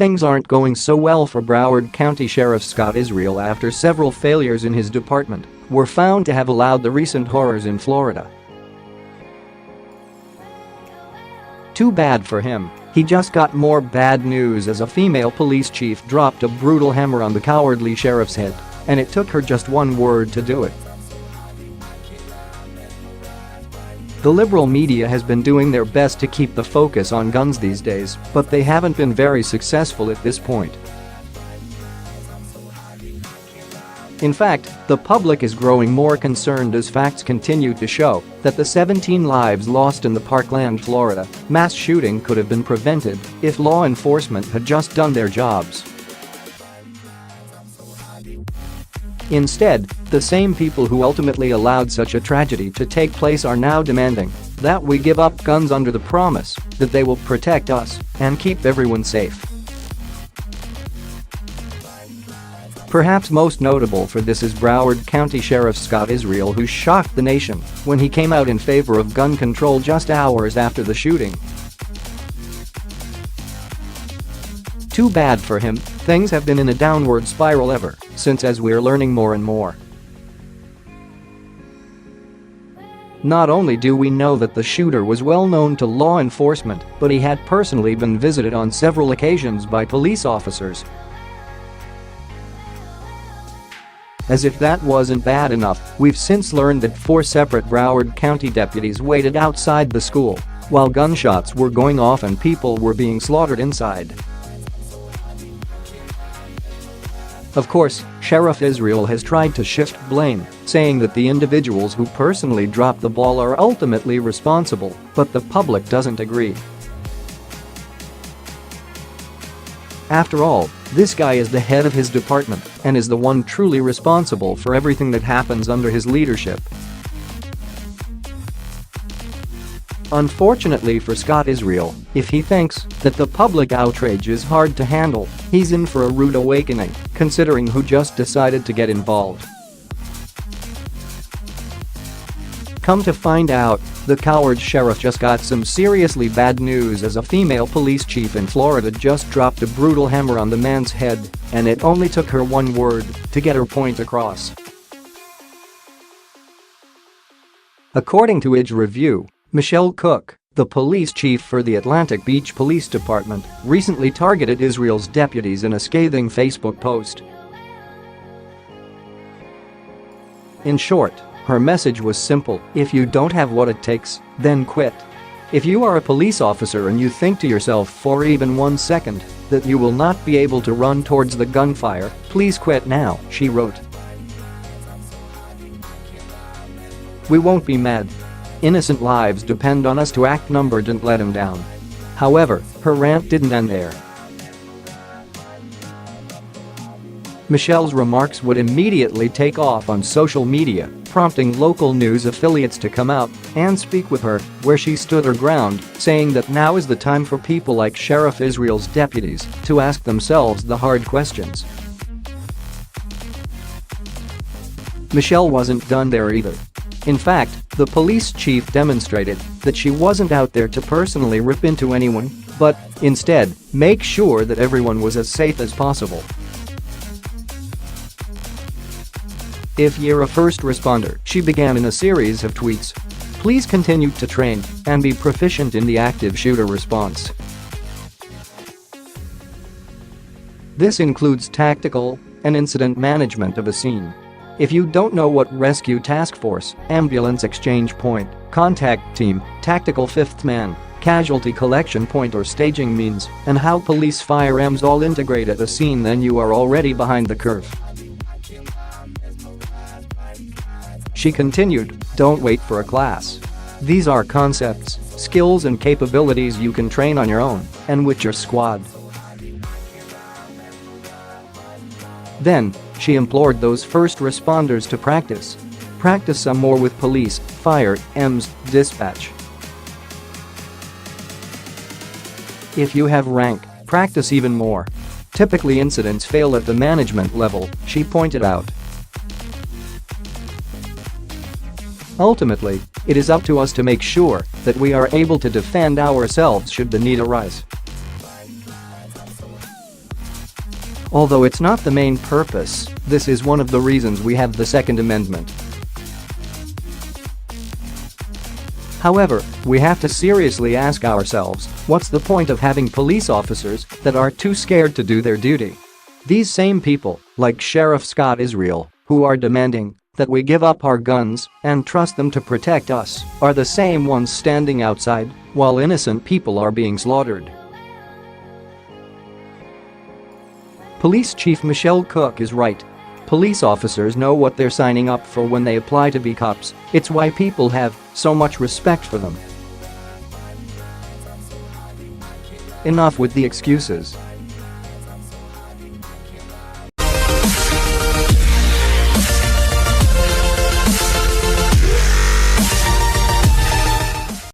things aren't going so well for Broward County Sheriff Scott Israel after several failures in his department were found to have allowed the recent horrors in Florida. Too bad for him, he just got more bad news as a female police chief dropped a brutal hammer on the cowardly sheriff's head, and it took her just one word to do it. The liberal media has been doing their best to keep the focus on guns these days, but they haven't been very successful at this point. In fact, the public is growing more concerned as facts continue to show that the 17 lives lost in the Parkland, Florida, mass shooting could have been prevented if law enforcement had just done their jobs. Instead, the same people who ultimately allowed such a tragedy to take place are now demanding that we give up guns under the promise that they will protect us and keep everyone safe. Perhaps most notable for this is Broward County Sheriff Scott Israel, who shocked the nation when he came out in favor of gun control just hours after the shooting. Too bad for him, things have been in a downward spiral ever since, as we're learning more and more. Not only do we know that the shooter was well known to law enforcement, but he had personally been visited on several occasions by police officers. As if that wasn't bad enough, we've since learned that 4 separate Broward County deputies waited outside the school while gunshots were going off and people were being slaughtered inside. Of course, Sheriff Israel has tried to shift blame, saying that the individuals who personally dropped the ball are ultimately responsible, but the public doesn't agree. After all, this guy is the head of his department and is the one truly responsible for everything that happens under his leadership. Unfortunately for Scott Israel, if he thinks that the public outrage is hard to handle, he's in for a rude awakening, considering who just decided to get involved. Come to find out, the coward sheriff just got some seriously bad news as a female police chief in Florida just dropped a brutal hammer on the man's head, and it only took her one word to get her point across. According to Edge Review, Michelle Cook, the police chief for the Atlantic Beach Police Department, recently targeted Israel's deputies in a scathing Facebook post. In short, her message was simple: if you don't have what it takes, then quit. If you are a police officer and you think to yourself for even 1 second that you will not be able to run towards the gunfire, please quit now, she wrote. We won't be mad. Innocent lives depend on us to act. Number didn't let him down. However, her rant didn't end there. Michelle's remarks would immediately take off on social media, prompting local news affiliates to come out and speak with her, where she stood her ground, saying that now is the time for people like Sheriff Israel's deputies to ask themselves the hard questions. Michelle wasn't done there either. In fact, the police chief demonstrated that she wasn't out there to personally rip into anyone, but, instead, make sure that everyone was as safe as possible. If you're a first responder, she began in a series of tweets. Please continue to train and be proficient in the active shooter response. This includes tactical and incident management of a scene. If you don't know what rescue task force, ambulance exchange point, contact team, tactical fifth man, casualty collection point or staging means, and how police firearms all integrate at a scene, then you are already behind the curve. She continued, don't wait for a class. These are concepts, skills and capabilities you can train on your own and with your squad. Then, she implored those first responders to practice. Practice some more with police, fire, EMS, dispatch. If you have rank, practice even more. Typically incidents fail at the management level, she pointed out. Ultimately, it is up to us to make sure that we are able to defend ourselves should the need arise. Although it's not the main purpose, this is one of the reasons we have the Second Amendment. However, we have to seriously ask ourselves, what's the point of having police officers that are too scared to do their duty? These same people, like Sheriff Scott Israel, who are demanding that we give up our guns and trust them to protect us, are the same ones standing outside while innocent people are being slaughtered. Police Chief Michelle Cook is right. Police officers know what they're signing up for when they apply to be cops. It's why people have so much respect for them. Enough with the excuses.